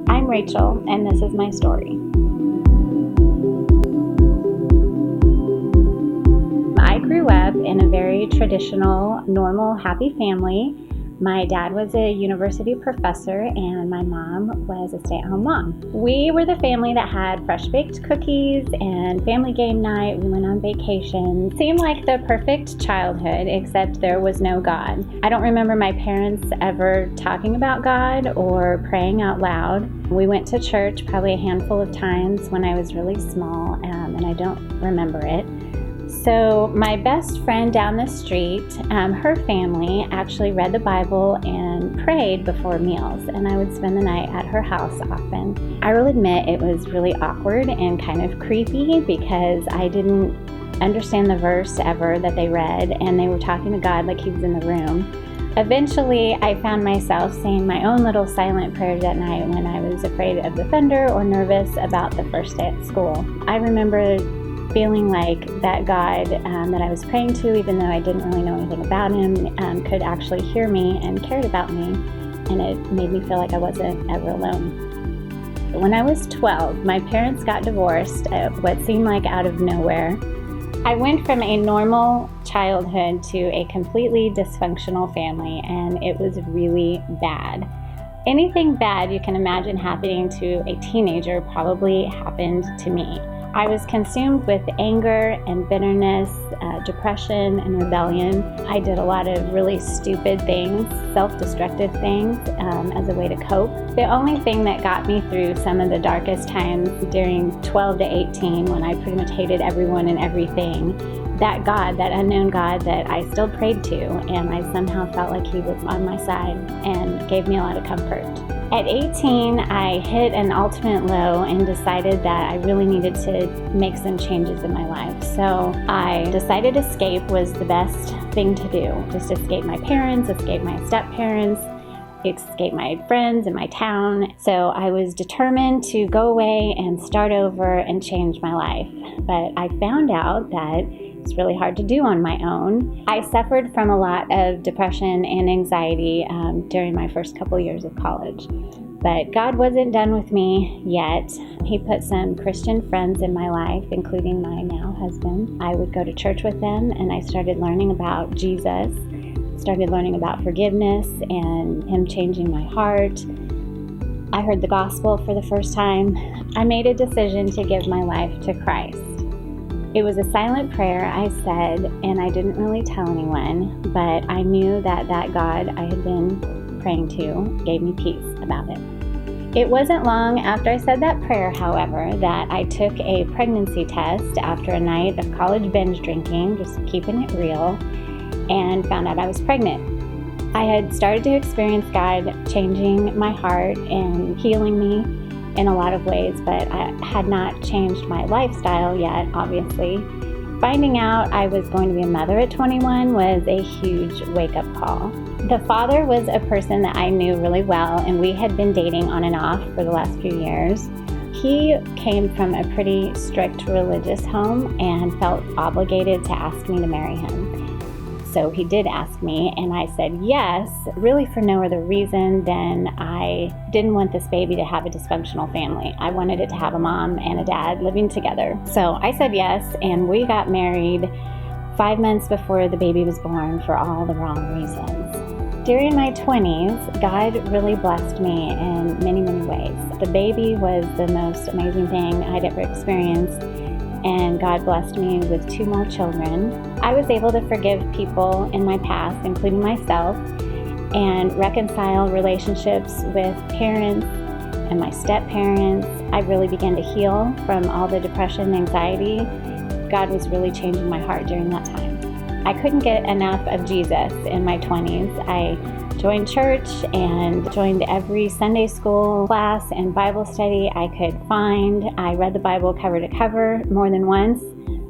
I'm Rachel, and this is my story. I grew up in a very traditional, normal, happy family. My dad was a university professor, and my mom was a stay-at-home mom. We were the family that had fresh-baked cookies and family game night. We went on vacation. Seemed like the perfect childhood, except there was no God. I don't remember my parents ever talking about God or praying out loud. We went to church probably a handful of times when I was really small, and I don't remember it. So my best friend down the street, her family actually read the Bible and prayed before meals, and I would spend the night at her house often. I will admit it was really awkward and kind of creepy because I didn't understand the verse ever that they read, and they were talking to God like he was in the room. Eventually, I found myself saying my own little silent prayers at night when I was afraid of the thunder or nervous about the first day at school. I remember feeling like that God that I was praying to, even though I didn't really know anything about him, could actually hear me and cared about me, and it made me feel like I wasn't ever alone. When I was 12, my parents got divorced at what seemed like out of nowhere. I went from a normal childhood to a completely dysfunctional family, and it was really bad. Anything bad you can imagine happening to a teenager probably happened to me. I was consumed with anger and bitterness, depression and rebellion. I did a lot of really stupid things, self-destructive things, as a way to cope. The only thing that got me through some of the darkest times during 12 to 18, when I pretty much hated everyone and everything, that God, that unknown God that I still prayed to, and I somehow felt like he was on my side and gave me a lot of comfort. At 18, I hit an ultimate low and decided that I really needed to make some changes in my life. So I decided escape was the best thing to do. Just escape my parents, escape my step-parents, escape my friends and my town. So I was determined to go away and start over and change my life. But I found out that it's really hard to do on my own. I suffered from a lot of depression and anxiety during my first couple years of college. But God wasn't done with me yet. He put some Christian friends in my life, including my now husband. I would go to church with them, and I started learning about Jesus, started learning about forgiveness and him changing my heart. I heard the gospel for the first time. I made a decision to give my life to Christ. It was a silent prayer I said, and I didn't really tell anyone, but I knew that that God I had been praying to gave me peace about it. It wasn't long after I said that prayer, however, that I took a pregnancy test after a night of college binge drinking, just keeping it real, and found out I was pregnant. I had started to experience God changing my heart and healing me in a lot of ways, but I had not changed my lifestyle yet, obviously. Finding out I was going to be a mother at 21 was a huge wake-up call. The father was a person that I knew really well, and we had been dating on and off for the last few years. He came from a pretty strict religious home and felt obligated to ask me to marry him. So he did ask me, and I said yes, really for no other reason than I didn't want this baby to have a dysfunctional family. I wanted it to have a mom and a dad living together. So I said yes, and we got married 5 months before the baby was born for all the wrong reasons. During my 20s, God really blessed me in many, many ways. The baby was the most amazing thing I'd ever experienced, and God blessed me with 2 more children. I was able to forgive people in my past, including myself, and reconcile relationships with parents and my step-parents. I really began to heal from all the depression and anxiety. God was really changing my heart during that time. I couldn't get enough of Jesus in my 20s. I joined church and joined every Sunday school class and Bible study I could find. I read the Bible cover to cover more than once,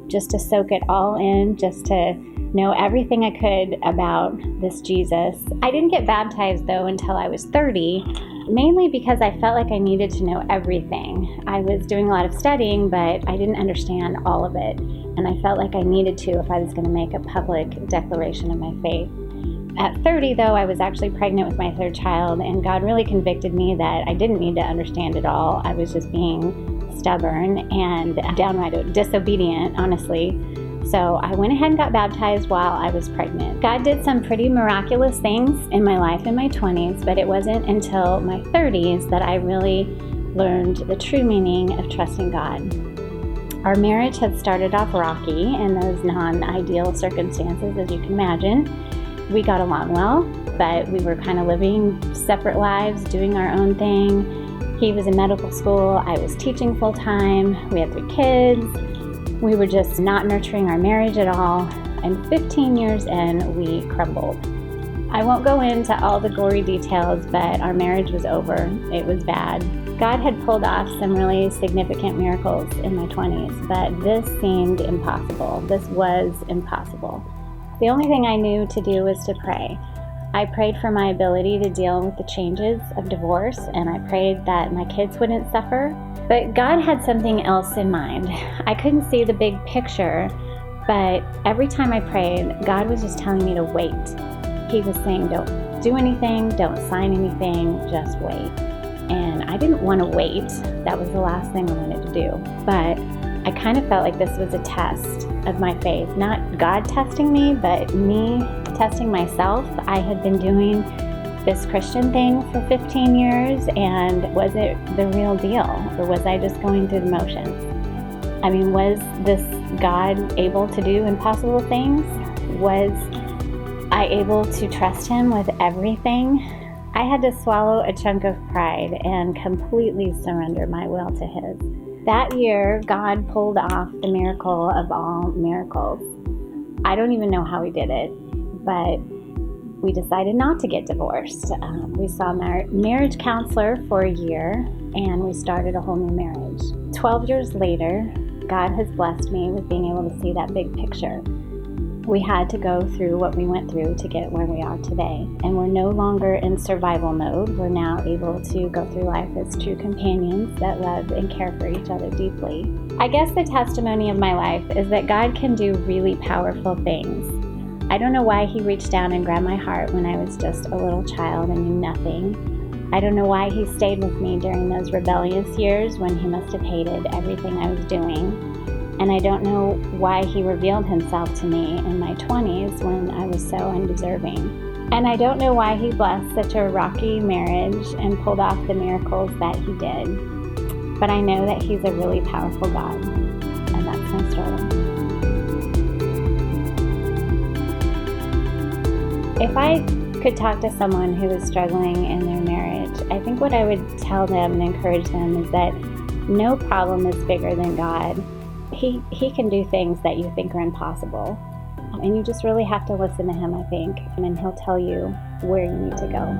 just to soak it all in, just to know everything I could about this Jesus. I didn't get baptized though until I was 30, mainly because I felt like I needed to know everything. I was doing a lot of studying, but I didn't understand all of it, and I felt like I needed to if I was going to make a public declaration of my faith. At 30, though, I was actually pregnant with my third child, and God really convicted me that I didn't need to understand it all. I was just being stubborn and downright disobedient, honestly. So I went ahead and got baptized while I was pregnant. God did some pretty miraculous things in my life in my 20s, but it wasn't until my 30s that I really learned the true meaning of trusting God. Our marriage had started off rocky in those non-ideal circumstances, as you can imagine. We got along well, but we were kind of living separate lives, doing our own thing. He was in medical school, I was teaching full-time, we had 3 kids. We were just not nurturing our marriage at all, and 15 years in, we crumbled. I won't go into all the gory details, but our marriage was over. It was bad. God had pulled off some really significant miracles in my 20s, but this seemed impossible. This was impossible. The only thing I knew to do was to pray. I prayed for my ability to deal with the changes of divorce, and I prayed that my kids wouldn't suffer. But God had something else in mind. I couldn't see the big picture, but every time I prayed, God was just telling me to wait. He was saying, don't do anything, don't sign anything, just wait. And I didn't want to wait. That was the last thing I wanted to do. But I kind of felt like this was a test of my faith. Not God testing me, but me testing myself. I had been doing this Christian thing for 15 years, and was it the real deal? Or was I just going through the motions? I mean, was this God able to do impossible things? Was I able to trust Him with everything? I had to swallow a chunk of pride and completely surrender my will to His. That year, God pulled off the miracle of all miracles. I don't even know how He did it, but we decided not to get divorced. We saw a marriage counselor for a year, and we started a whole new marriage. 12 years later, God has blessed me with being able to see that big picture. We had to go through what we went through to get where we are today. And we're no longer in survival mode. We're now able to go through life as true companions that love and care for each other deeply. I guess the testimony of my life is that God can do really powerful things. I don't know why He reached down and grabbed my heart when I was just a little child and knew nothing. I don't know why He stayed with me during those rebellious years when He must have hated everything I was doing. And I don't know why He revealed Himself to me in my 20s when I was so undeserving. And I don't know why He blessed such a rocky marriage and pulled off the miracles that He did. But I know that He's a really powerful God. And that's my story. If I could talk to someone who is struggling in their marriage, I think what I would tell them and encourage them is that no problem is bigger than God. He can do things that you think are impossible. And you just really have to listen to Him, I think, and He'll tell you where you need to go.